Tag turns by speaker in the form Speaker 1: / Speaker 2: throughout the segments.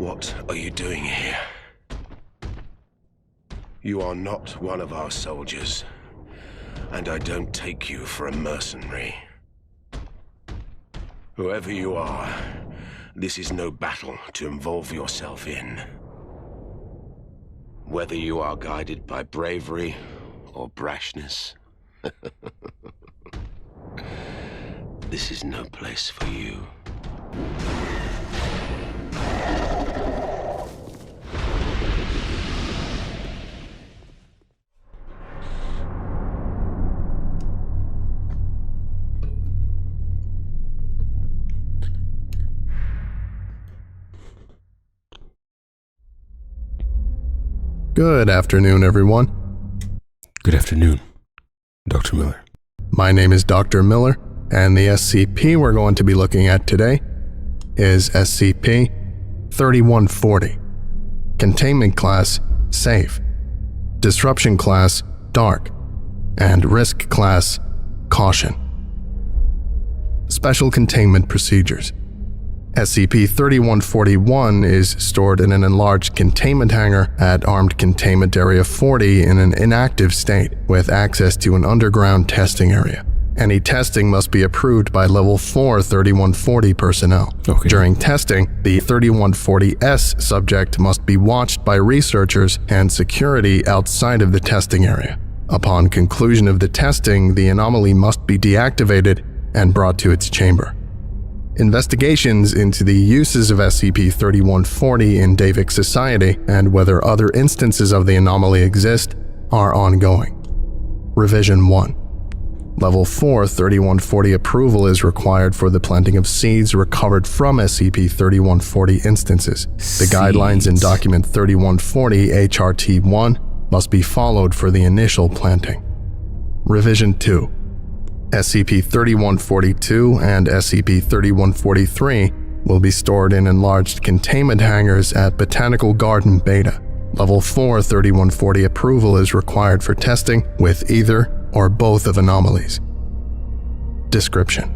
Speaker 1: What are you doing here? You are not one of our soldiers, and I don't take you for a mercenary. Whoever you are, this is no battle to involve yourself in. Whether you are guided by bravery or brashness, this is no place for you.
Speaker 2: Good afternoon, everyone.
Speaker 3: Good afternoon, Dr. Miller.
Speaker 2: My name is Dr. Miller, and the SCP we're going to be looking at today is SCP-3140. Containment Class, Safe. Disruption Class, Dark. And Risk Class, Caution. Special Containment Procedures. SCP-3141 is stored in an enlarged containment hangar at Armed Containment Area 40 in an inactive state, with access to an underground testing area. Any testing must be approved by Level 4 3140 personnel.
Speaker 3: Okay.
Speaker 2: During testing, the 3140S subject must be watched by researchers and security outside of the testing area. Upon conclusion of the testing, the anomaly must be deactivated and brought to its chamber. Investigations into the uses of SCP-3140 in Davik society and whether other instances of the anomaly exist are ongoing. Revision 1. Level 4 3140 approval is required for the planting of seeds recovered from SCP-3140 instances. The guidelines in Document 3140 HRT-1 must be followed for the initial planting. Revision 2. SCP-3142 and SCP-3143 will be stored in enlarged containment hangars at Botanical Garden Beta. Level 4 3140 approval is required for testing with either or both of anomalies. Description: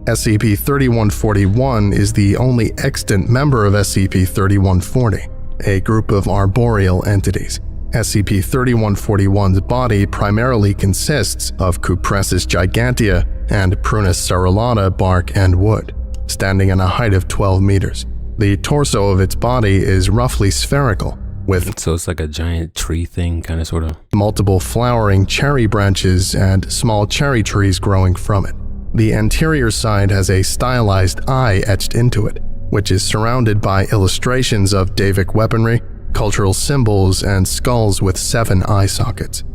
Speaker 2: SCP-3141 is the only extant member of SCP-3140, a group of arboreal entities. SCP-3141's body primarily consists of Cupressus gigantea and Prunus cerulata bark and wood, standing at a height of 12 meters. The torso of its body is roughly spherical, with
Speaker 3: So it's like a giant tree thing, kind of, sort of.
Speaker 2: multiple flowering cherry branches and small cherry trees growing from it. The anterior side has a stylized eye etched into it, which is surrounded by illustrations of Davik weaponry, cultural symbols, and skulls with 7 eye sockets.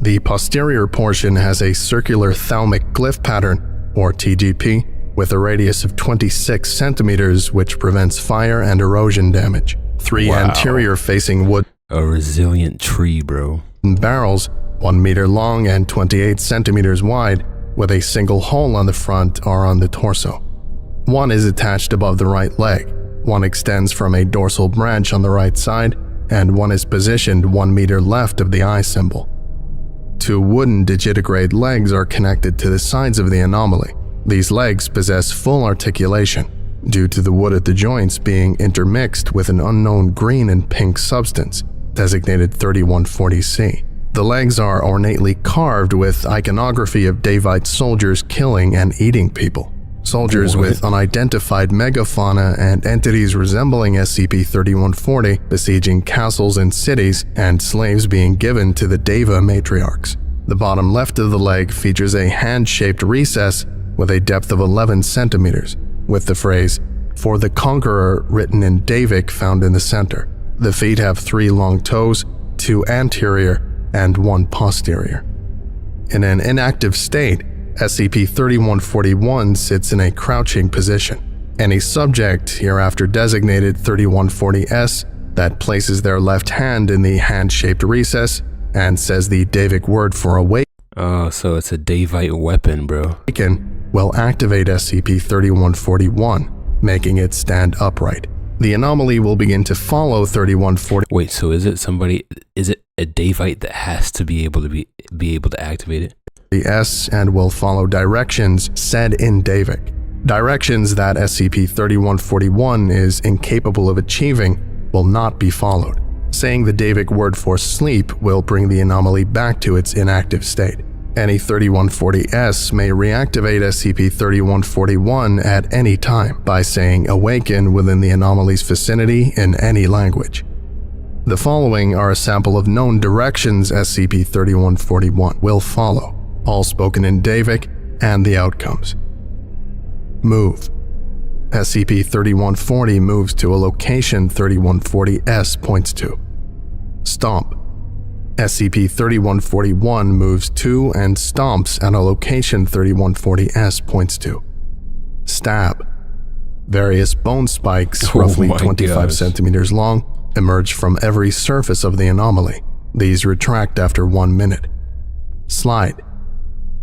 Speaker 2: The posterior portion has a circular thalamic glyph pattern, or TGP, with a radius of 26 centimeters which prevents fire and erosion damage. 3 anterior-facing wood
Speaker 3: A resilient tree, bro.
Speaker 2: barrels, 1 meter long and 28 centimeters wide, with a single hole on the front or on the torso. One is attached above the right leg. One extends from a dorsal branch on the right side, and one is positioned 1 meter left of the eye symbol. 2 wooden digitigrade legs are connected to the sides of the anomaly. These legs possess full articulation, due to the wood at the joints being intermixed with an unknown green and pink substance, designated 3140C. The legs are ornately carved with iconography of Davite soldiers killing and eating people. Soldiers with unidentified megafauna and entities resembling SCP-3140 besieging castles and cities, and slaves being given to the Deva matriarchs. The bottom left of the leg features a hand-shaped recess with a depth of 11 centimeters, with the phrase, "For the Conqueror" written in Davik found in the center. The feet have 3 long toes, 2 anterior and 1 posterior. In an inactive state, SCP-3141 sits in a crouching position. Any subject, hereafter designated 3140S, that places their left hand in the hand-shaped recess and says the Davik word for awaken
Speaker 3: Oh, so it's a Davite weapon, bro.
Speaker 2: will activate SCP-3141, making it stand upright. The anomaly will begin to follow 3140.
Speaker 3: Wait, so is it a Davite that has to be able to activate it?
Speaker 2: The S and will follow directions said in Davik. Directions that SCP-3141 is incapable of achieving will not be followed. Saying the Davic word for sleep will bring the anomaly back to its inactive state. Any 3140S may reactivate SCP-3141 at any time by saying awaken within the anomaly's vicinity in any language. The following are a sample of known directions SCP-3141 will follow, all spoken in Davic, and the outcomes. Move. SCP-3140 moves to a location 3140S points to. Stomp. SCP-3141 moves to and stomps at a location 3140S points to. Stab. Various bone spikes, roughly 25 centimeters long, emerge from every surface of the anomaly. These retract after 1 minute. Slide.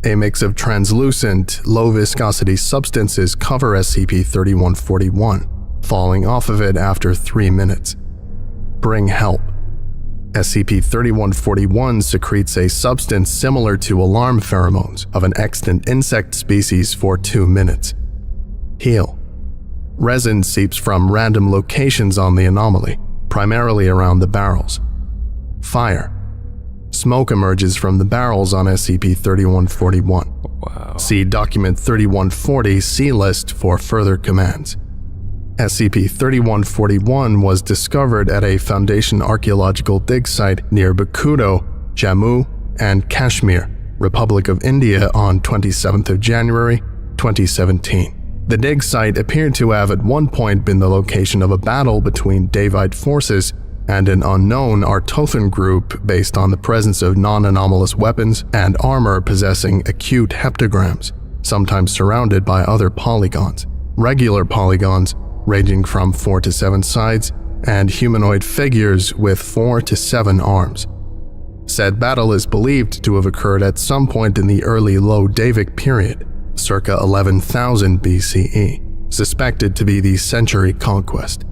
Speaker 2: A mix of translucent, low-viscosity substances cover SCP-3141, falling off of it after 3 minutes. Bring help. SCP-3141 secretes a substance similar to alarm pheromones of an extant insect species for 2 minutes. Heal. Resin seeps from random locations on the anomaly, primarily around the barrels. Fire. Smoke emerges from the barrels on SCP-3141.
Speaker 3: Wow.
Speaker 2: See Document 3140 C-List for further commands. SCP-3141 was discovered at a Foundation archaeological dig site near Bakudo, Jammu, and Kashmir, Republic of India on 27th of January, 2017. The dig site appeared to have at one point been the location of a battle between Davite forces and an unknown Artothan group based on the presence of non-anomalous weapons and armor possessing acute heptagrams, sometimes surrounded by other polygons, regular polygons ranging from 4 to 7 sides, and humanoid figures with 4 to 7 arms. Said battle is believed to have occurred at some point in the early Low Davic period, circa 11,000 BCE, suspected to be the Century Conquest.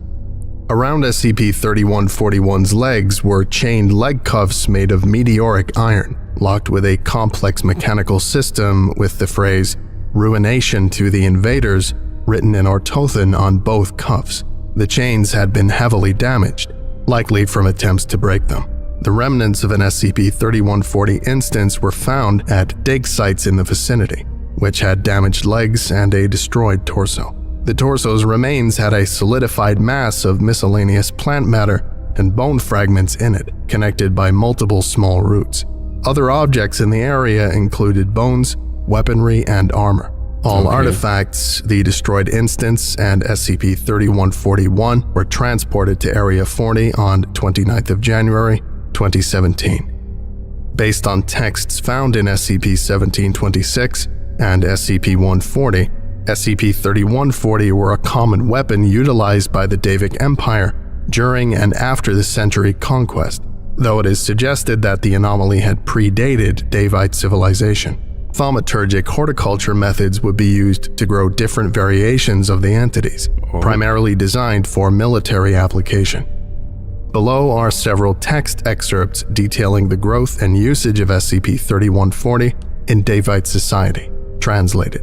Speaker 2: Around SCP-3141's legs were chained leg cuffs made of meteoric iron, locked with a complex mechanical system with the phrase, "Ruination to the Invaders," written in Artothan on both cuffs. The chains had been heavily damaged, likely from attempts to break them. The remnants of an SCP-3140 instance were found at dig sites in the vicinity, which had damaged legs and a destroyed torso. The torso's remains had a solidified mass of miscellaneous plant matter and bone fragments in it, connected by multiple small roots. Other objects in the area included bones, weaponry, and armor. All artifacts, the destroyed instance, and SCP-3141 were transported to Area 40 on 29th of January, 2017. Based on texts found in SCP-1726 and SCP-140, SCP-3140 were a common weapon utilized by the Davic Empire during and after the Century Conquest, though it is suggested that the anomaly had predated Davite civilization. Thaumaturgic horticulture methods would be used to grow different variations of the entities, primarily designed for military application. Below are several text excerpts detailing the growth and usage of SCP-3140 in Davite society, translated.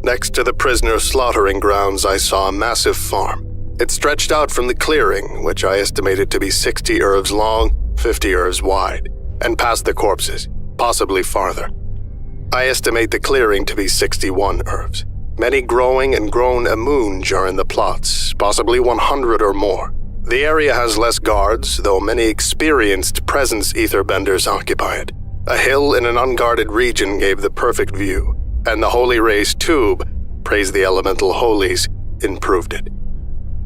Speaker 2: Next to the prisoner slaughtering grounds, I saw a massive farm. It stretched out from the clearing, which I estimated to be 60 ergs long, 50 ergs wide, and past the corpses, possibly farther. I estimate the clearing to be 61 ergs. Many growing and grown amoonj are in the plots, possibly 100 or more. The area has less guards, though many experienced presence etherbenders occupy it. A hill in an unguarded region gave the perfect view, and the Holy Ray's tube, praise the elemental holies, improved it.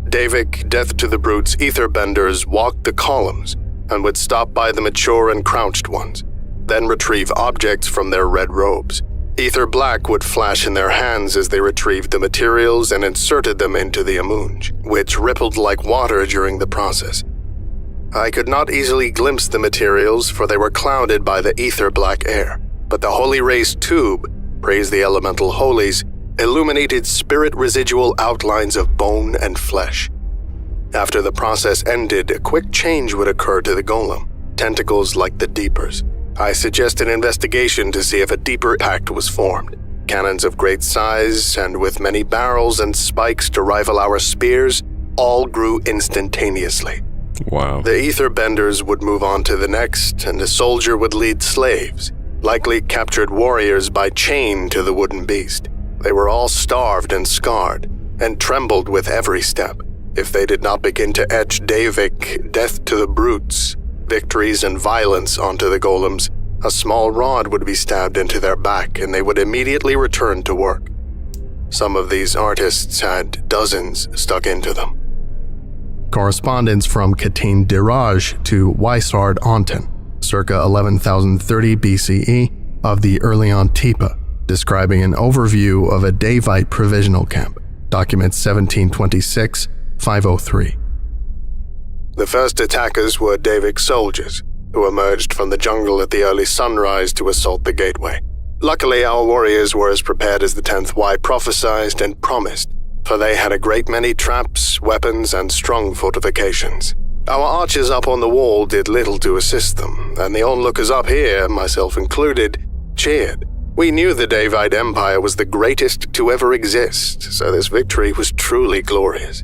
Speaker 2: Davic, death to the brutes etherbenders walked the columns and would stop by the mature and crouched ones, then retrieve objects from their red robes. Ether black would flash in their hands as they retrieved the materials and inserted them into the amoonj, which rippled like water during the process. I could not easily glimpse the materials, for they were clouded by the ether black air, but the Holy Ray's tube, praise the elemental holies, illuminated spirit residual outlines of bone and flesh. After the process ended, a quick change would occur to the golem, tentacles like the Deepers. I suggest an investigation to see if a deeper pact was formed. Cannons of great size and with many barrels and spikes to rival our spears all grew instantaneously.
Speaker 3: Wow.
Speaker 2: The ether benders would move on to the next, and a soldier would lead slaves, likely captured warriors by chain to the wooden beast. They were all starved and scarred, and trembled with every step. If they did not begin to etch Davik, death to the brutes, victories and violence onto the golems, a small rod would be stabbed into their back and they would immediately return to work. Some of these artists had dozens stuck into them. Correspondence from Katin Diraj to Weissard Anton, circa 11,030 BCE, of the early Antipa, describing an overview of a Davite provisional camp, document 1726-503. The first attackers were Davik soldiers, who emerged from the jungle at the early sunrise to assault the gateway. Luckily, our warriors were as prepared as the 10th Y prophesied and promised, for they had a great many traps, weapons, and strong fortifications. Our archers up on the wall did little to assist them, and the onlookers up here, myself included, cheered. We knew the Davide Empire was the greatest to ever exist, so this victory was truly glorious.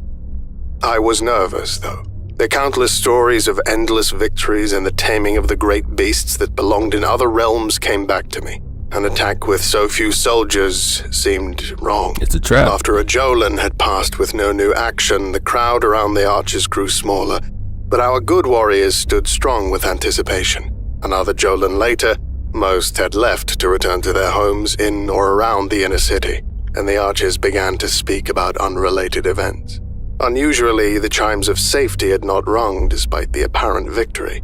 Speaker 2: I was nervous, though. The countless stories of endless victories and the taming of the great beasts that belonged in other realms came back to me. An attack with so few soldiers seemed wrong.
Speaker 3: It's a trap.
Speaker 2: After a Jolan had passed with no new action, the crowd around the archers grew smaller, but our good warriors stood strong with anticipation. Another Jolan later, most had left to return to their homes in or around the inner city, and the archers began to speak about unrelated events. Unusually, the chimes of safety had not rung despite the apparent victory.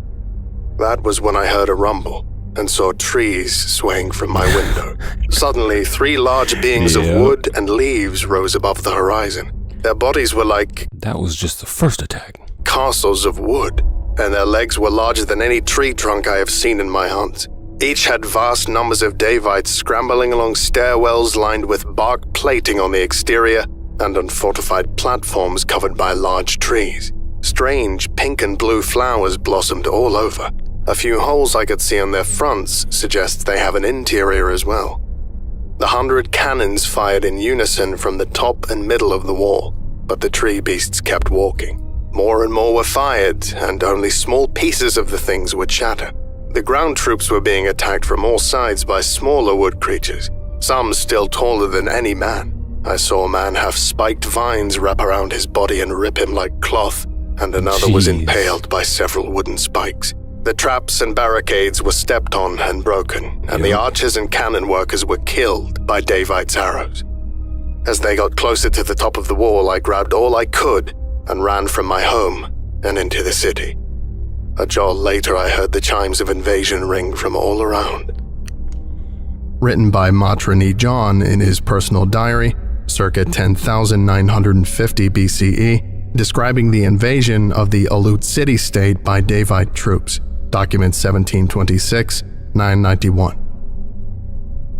Speaker 2: That was when I heard a rumble and saw trees swaying from my window. Suddenly, 3 large beings of wood and leaves rose above the horizon. Their bodies were like...
Speaker 3: That was just the first attack.
Speaker 2: Castles of wood, and their legs were larger than any tree trunk I have seen in my hunts. Each had vast numbers of Davites scrambling along stairwells lined with bark plating on the exterior and on fortified platforms covered by large trees. Strange pink and blue flowers blossomed all over. A few holes I could see on their fronts suggest they have an interior as well. The 100 cannons fired in unison from the top and middle of the wall, but the tree beasts kept walking. More and more were fired, and only small pieces of the things would shatter. The ground troops were being attacked from all sides by smaller wood creatures, some still taller than any man. I saw a man have spiked vines wrap around his body and rip him like cloth, and another was impaled by several wooden spikes. The traps and barricades were stepped on and broken, and the archers and cannon workers were killed by Davite's arrows. As they got closer to the top of the wall, I grabbed all I could and ran from my home and into the city. A jol later, I heard the chimes of invasion ring from all around. Written by Matrani John in his personal diary, circa 10,950 BCE, describing the invasion of the Alut city-state by Davite troops, document 1726-991.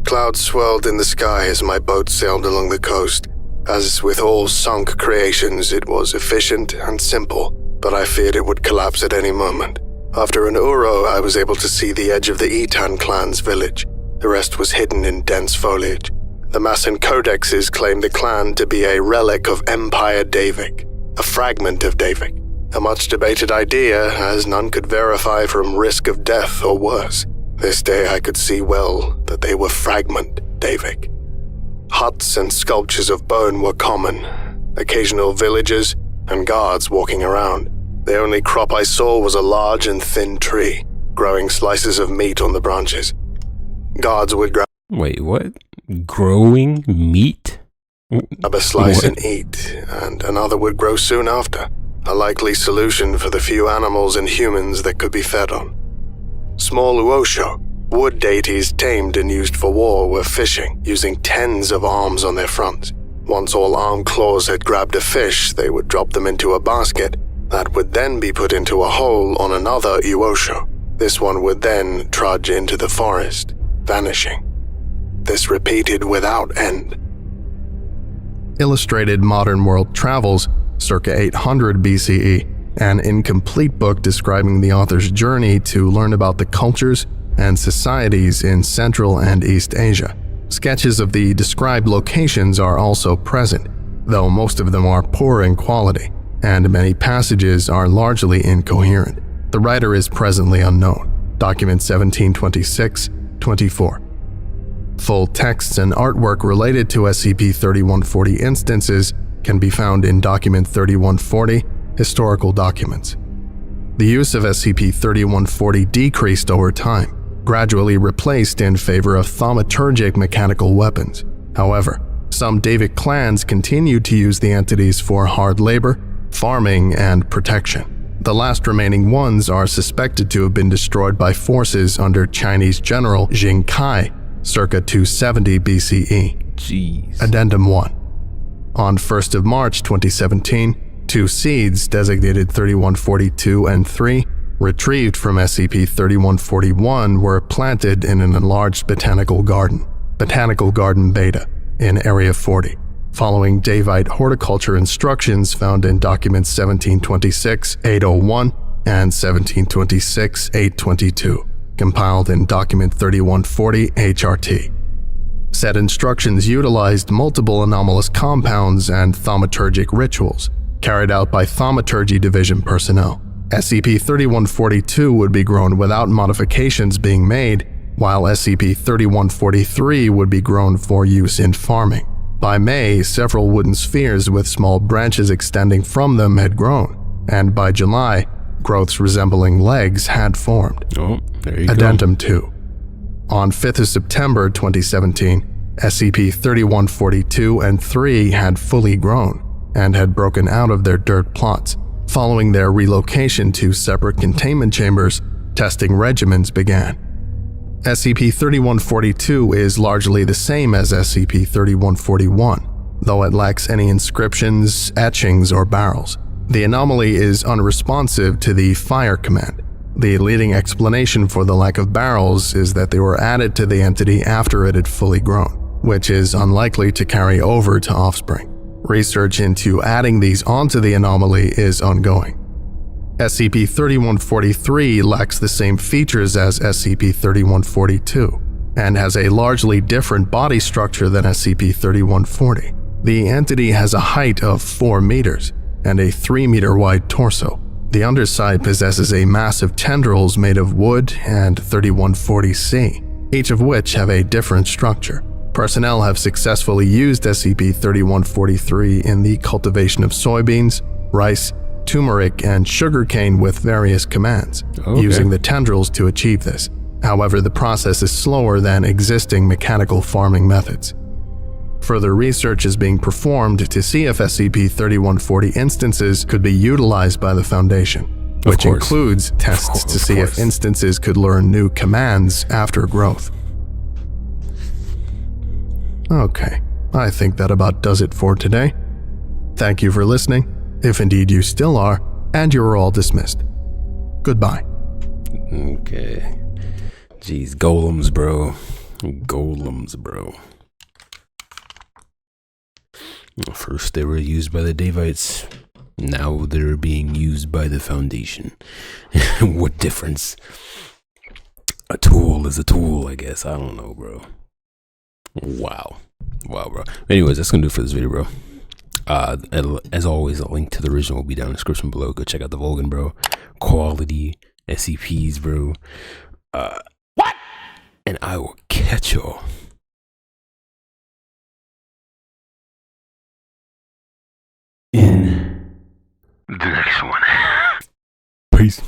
Speaker 2: Clouds swirled in the sky as my boat sailed along the coast. As with all sunk creations, it was efficient and simple, but I feared it would collapse at any moment. After an Uro, I was able to see the edge of the Etan clan's village. The rest was hidden in dense foliage. The Massan codexes claim the clan to be a relic of Empire Davik, a fragment of Davik, a much-debated idea as none could verify from risk of death or worse. This day I could see well that they were fragment Davik. Huts and sculptures of bone were common, occasional villagers and guards walking around. The only crop I saw was a large and thin tree, growing slices of meat on the branches. Guards would grab...
Speaker 3: Wait, what? Growing meat?
Speaker 2: a slice and eat, and another would grow soon after, a likely solution for the few animals and humans that could be fed on. Small Uosho, wood deities tamed and used for war, were fishing, using tens of arms on their fronts. Once all arm claws had grabbed a fish, they would drop them into a basket that would then be put into a hole on another Uosho. This one would then trudge into the forest, vanishing. This repeated without end. Illustrated Modern World Travels, circa 800 BCE, an incomplete book describing the author's journey to learn about the cultures and societies in Central and East Asia. Sketches of the described locations are also present, though most of them are poor in quality, and many passages are largely incoherent. The writer is presently unknown. Document 1726-24. Full texts and artwork related to SCP-3140 instances can be found in Document 3140, Historical Documents. The use of SCP-3140 decreased over time, gradually replaced in favor of thaumaturgic mechanical weapons. However, some David clans continued to use the entities for hard labor, farming, and protection. The last remaining ones are suspected to have been destroyed by forces under Chinese General Jing Kai circa 270 BCE.
Speaker 3: Jeez.
Speaker 2: Addendum 1. On 1st of March 2017, 2 seeds designated 3142 and 3, retrieved from SCP-3141, were planted in an enlarged botanical garden, Botanical Garden Beta, in Area 40, following Davite horticulture instructions found in Documents 1726-801 and 1726-822, compiled in Document 3140 HRT. Said instructions utilized multiple anomalous compounds and thaumaturgic rituals, carried out by Thaumaturgy Division personnel. SCP-3142 would be grown without modifications being made, while SCP-3143 would be grown for use in farming. By May, several wooden spheres with small branches extending from them had grown, and by July, growths resembling legs had formed.
Speaker 3: Oh, there you
Speaker 2: Addendum 2. On 5th of September 2017, SCP-3142 and 3 had fully grown and had broken out of their dirt plots. Following their relocation to separate containment chambers, testing regimens began. SCP-3142 is largely the same as SCP-3141, though it lacks any inscriptions, etchings, or barrels. The anomaly is unresponsive to the fire command. The leading explanation for the lack of barrels is that they were added to the entity after it had fully grown, which is unlikely to carry over to offspring. Research into adding these onto the anomaly is ongoing. SCP-3143 lacks the same features as SCP-3142 and has a largely different body structure than SCP-3140. The entity has a height of 4 meters and a 3-meter wide torso. The underside possesses a mass of tendrils made of wood and 3140C, each of which have a different structure. Personnel have successfully used SCP-3143 in the cultivation of soybeans, rice, turmeric, and sugarcane with various commands, using the tendrils to achieve this. However, the process is slower than existing mechanical farming methods. Further research is being performed to see if SCP-3140 instances could be utilized by the Foundation, which includes tests to see if instances could learn new commands after growth. Okay, I think that about does it for today. Thank you for listening, if indeed you still are, and you are all dismissed. Goodbye.
Speaker 3: Okay. Jeez, golems, bro. Golems, bro. First they were used by the Davites, now they're being used by the Foundation. What difference? A tool is a tool, I guess. I don't know, bro. Wow, bro. Anyways, that's gonna do it for this video, bro. As always, a link to the original will be down in the description below. Go check out the Vulcan, bro. Quality SCPs, bro. What? And I will catch y'all in the next one. Peace.